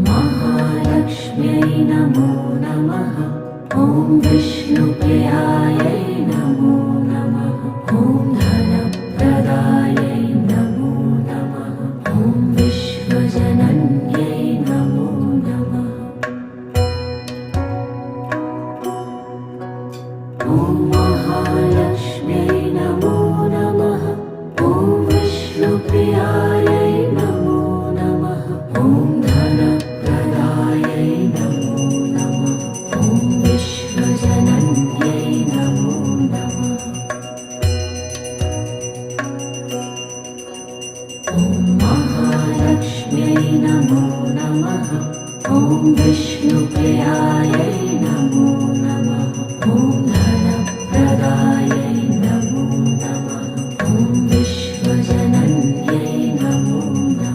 महालक्ष्म्यै नमो नमः। ॐ विष्णुप्रियायै नमो नमः। ॐ धनप्रदायै नमो नमः। ॐ विश्वजनन्यै नमो नमः। ॐ महालक्ष्म्यै नमो नमः। ॐ विष्णुप्रियायै नमो नमः। ॐ धनप्रदायै नमो नमः। ॐ विश्वजनन्यै नमो नमः। ॐ महालक्ष्म्यै नमो नमः। ॐ विष्णुप्रियायै